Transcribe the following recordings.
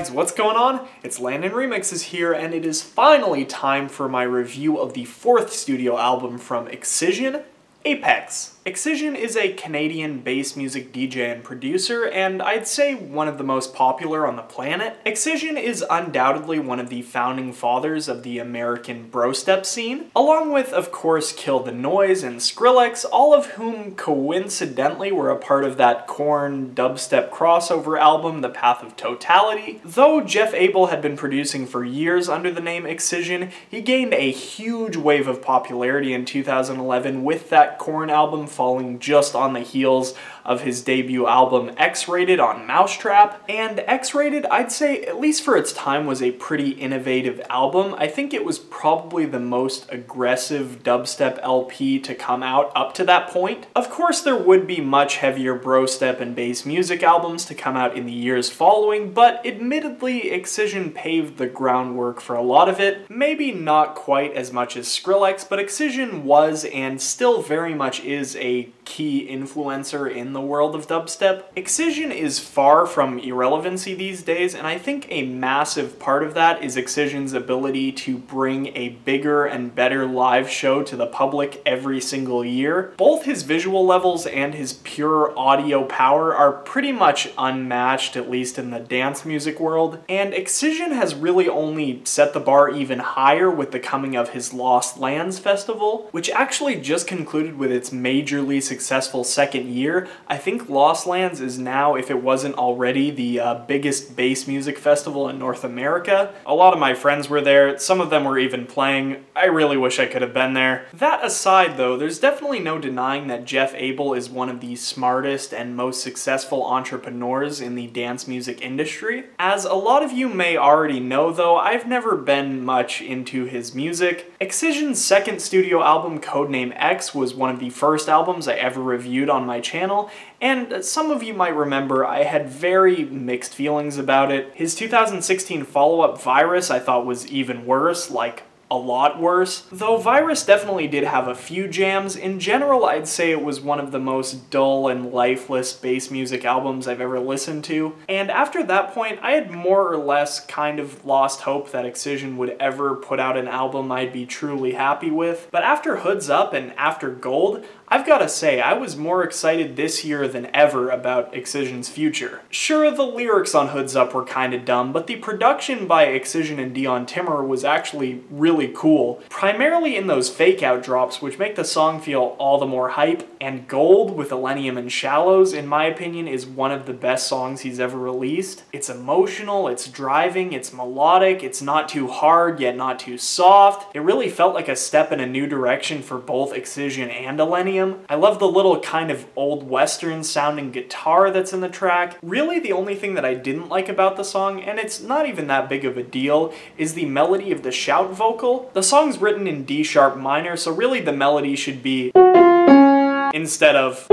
bags, what's going on? It's Landon Remixes here, and it is finally time for my review of the fourth studio album from Excision, Apex. Excision is a Canadian bass music DJ and producer, and I'd say one of the most popular on the planet. Excision is undoubtedly one of the founding fathers of the American BROSTEP scene, along with, of course, Kill the Noise and Skrillex, all of whom coincidentally were a part of that Korn dubstep crossover album, The Path of Totality. Though Jeff Abel had been producing for years under the name Excision, he gained a huge wave of popularity in 2011 with that Korn album falling just on the heels of his debut album X-Rated on Mousetrap. And X-Rated, I'd say, at least for its time, was a pretty innovative album. I think it was probably the most aggressive dubstep LP to come out up to that point. Of course, there would be much heavier brostep and bass music albums to come out in the years following, but admittedly, Excision paved the groundwork for a lot of it. Maybe not quite as much as Skrillex, but Excision was and still very much is a key influencer in the world of dubstep. Excision is far from irrelevancy these days, and I think a massive part of that is Excision's ability to bring a bigger and better live show to the public every single year. Both his visual levels and his pure audio power are pretty much unmatched, at least in the dance music world, and Excision has really only set the bar even higher with the coming of his Lost Lands festival, which actually just concluded with its majorly successful second year. I think Lost Lands is now, if it wasn't already, the biggest bass music festival in North America. A lot of my friends were there, some of them were even playing. I really wish I could have been there. That aside though, there's definitely no denying that Jeff Abel is one of the smartest and most successful entrepreneurs in the dance music industry. As a lot of you may already know though, I've never been much into his music. Excision's second studio album, Codename X, was one of the first albums I ever reviewed on my channel, and some of you might remember I had very mixed feelings about it. His 2016 follow-up, Virus, I thought was even worse, like a lot worse. Though Virus definitely did have a few jams, in general I'd say it was one of the most dull and lifeless bass music albums I've ever listened to. And after that point, I had more or less kind of lost hope that Excision would ever put out an album I'd be truly happy with. But after Hoods Up and after Gold, I've gotta say, I was more excited this year than ever about Excision's future. Sure, the lyrics on Hoods Up were kinda dumb, but the production by Excision and Dion Timmer was actually really cool, primarily in those fake-out drops, which make the song feel all the more hype. And Gold with Illenium and Shallows, in my opinion, is one of the best songs he's ever released. It's emotional, it's driving, it's melodic, it's not too hard, yet not too soft. It really felt like a step in a new direction for both Excision and Illenium. I love the little kind of old western sounding guitar that's in the track. Really the only thing that I didn't like about the song, and it's not even that big of a deal, is the melody of the shout vocal. The song's written in D sharp minor, so really the melody should be instead of.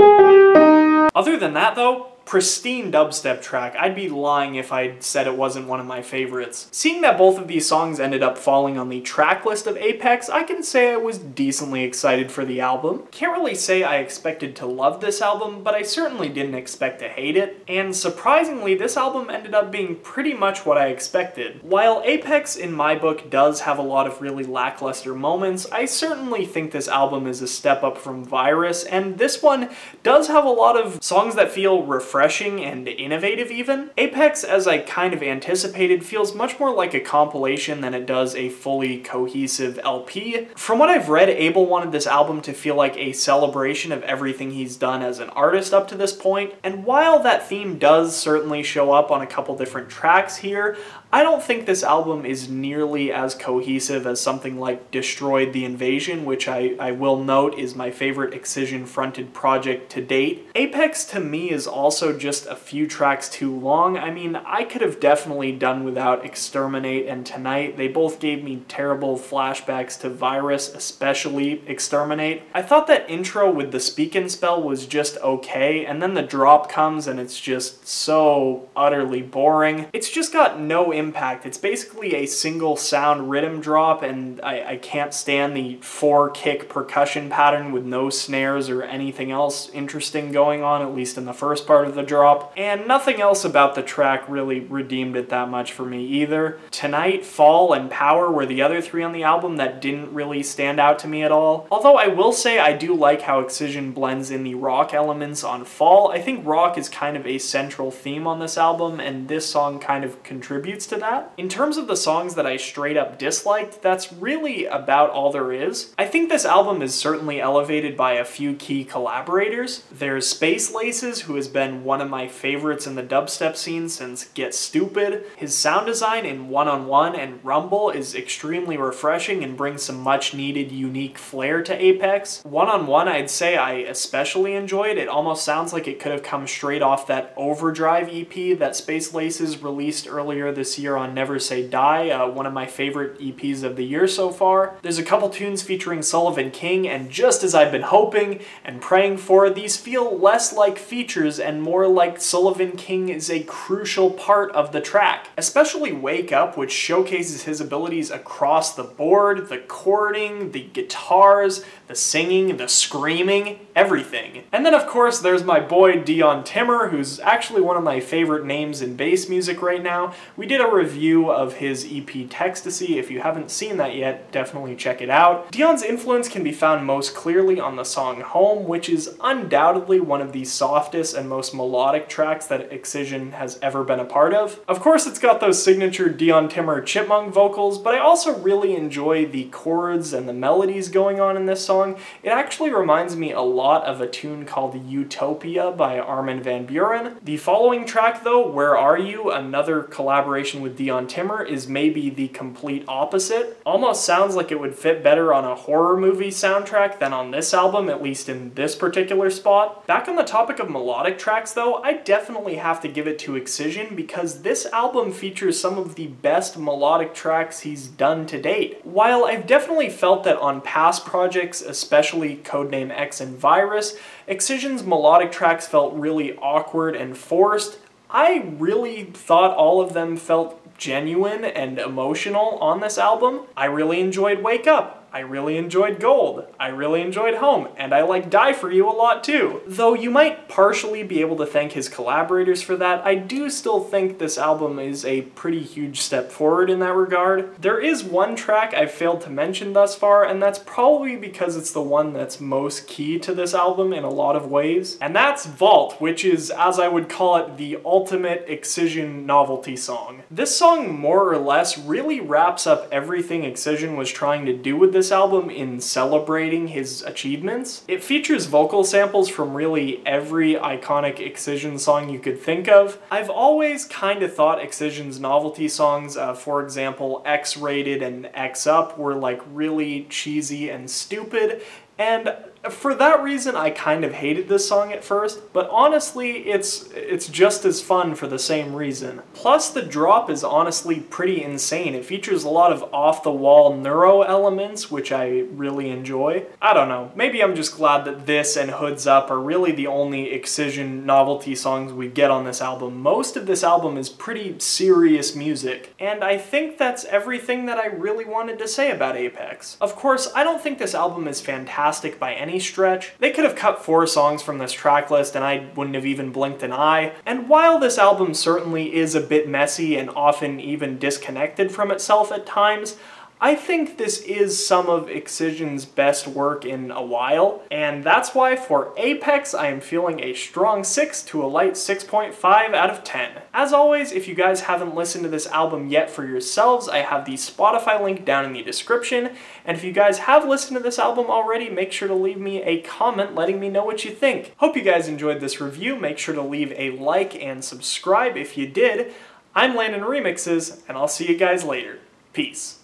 Other than that though, pristine dubstep track. I'd be lying if I said it wasn't one of my favorites. Seeing that both of these songs ended up falling on the track list of Apex, I can say I was decently excited for the album. Can't really say I expected to love this album, but I certainly didn't expect to hate it. And surprisingly, this album ended up being pretty much what I expected. While Apex, in my book, does have a lot of really lackluster moments, I certainly think this album is a step up from Virus, and this one does have a lot of songs that feel refreshing and innovative even. Apex, as I kind of anticipated, feels much more like a compilation than it does a fully cohesive LP. From what I've read, Abel wanted this album to feel like a celebration of everything he's done as an artist up to this point, and while that theme does certainly show up on a couple different tracks here, I don't think this album is nearly as cohesive as something like Destroyed the Invasion, which I will note is my favorite Excision-fronted project to date. Apex, to me, is also just a few tracks too long. I mean, I could have definitely done without Exterminate and Tonight. They both gave me terrible flashbacks to Virus, especially Exterminate. I thought that intro with the Speak and Spell was just okay, and then the drop comes and it's just so utterly boring. It's just got no impact. It's basically a single sound rhythm drop, and I can't stand the 4-kick percussion pattern with no snares or anything else interesting going on, at least in the first part of the drop. And nothing else about the track really redeemed it that much for me either. Tonight, Fall, and Power were the other 3 on the album that didn't really stand out to me at all. Although I will say I do like how Excision blends in the rock elements on Fall. I think rock is kind of a central theme on this album, and this song kind of contributes to that. In terms of the songs that I straight up disliked, that's really about all there is. I think this album is certainly elevated by a few key collaborators. There's Space Laces, who has been one of my favorites in the dubstep scene since Get Stupid. His sound design in One on One and Rumble is extremely refreshing and brings some much needed unique flair to Apex. One on One I'd say I especially enjoyed. It almost sounds like it could have come straight off that Overdrive EP that Space Laces released earlier this year on Never Say Die, one of my favorite EPs of the year so far. There's a couple tunes featuring Sullivan King, and just as I've been hoping and praying for, these feel less like features and more like Sullivan King is a crucial part of the track. Especially Wake Up, which showcases his abilities across the board, the chording, the guitars, the singing, the screaming, everything. And then of course there's my boy Dion Timmer, who's actually one of my favorite names in bass music right now. We did a review of his EP Textasy. If you haven't seen that yet, definitely check it out. Dion's influence can be found most clearly on the song Home, which is undoubtedly one of the softest and most melodic tracks that Excision has ever been a part of. Of course it's got those signature Dion Timmer chipmunk vocals, but I also really enjoy the chords and the melodies going on in this song. It actually reminds me a lot of a tune called Utopia by Armin van Buuren. The following track though, Where Are You?, another collaboration with Dion Timmer, is maybe the complete opposite. Almost sounds like it would fit better on a horror movie soundtrack than on this album, at least in this particular spot. Back on the topic of melodic tracks though, I definitely have to give it to Excision because this album features some of the best melodic tracks he's done to date. While I've definitely felt that on past projects, especially Codename X and Virus, Excision's melodic tracks felt really awkward and forced, I really thought all of them felt genuine and emotional on this album. I really enjoyed Wake Up. I really enjoyed Gold. I really enjoyed Home, and I like Die For You a lot too. Though you might partially be able to thank his collaborators for that, I do still think this album is a pretty huge step forward in that regard. There is one track I've failed to mention thus far, and that's probably because it's the one that's most key to this album in a lot of ways, and that's Vault, which is, as I would call it, the ultimate Excision novelty song. This song more or less really wraps up everything Excision was trying to do with this album in celebrating his achievements. It features vocal samples from really every iconic Excision song you could think of. I've always kind of thought Excision's novelty songs, for example X-Rated and X Up, were like really cheesy and stupid, and for that reason I kind of hated this song at first, but honestly it's just as fun for the same reason. Plus the drop is honestly pretty insane. It features a lot of off-the-wall neuro elements, which I really enjoy. I don't know, maybe I'm just glad that this and Hoods Up are really the only Excision novelty songs we get on this album. Most of this album is pretty serious music, and I think that's everything that I really wanted to say about Apex. Of course, I don't think this album is fantastic by any stretch. They could have cut 4 songs from this track list and I wouldn't have even blinked an eye. And while this album certainly is a bit messy and often even disconnected from itself at times, I think this is some of Excision's best work in a while, and that's why for Apex I am feeling a strong 6 to a light 6.5 out of 10. As always, if you guys haven't listened to this album yet for yourselves, I have the Spotify link down in the description, and if you guys have listened to this album already, make sure to leave me a comment letting me know what you think. Hope you guys enjoyed this review. Make sure to leave a like and subscribe if you did. I'm Landon Remixes, and I'll see you guys later. Peace.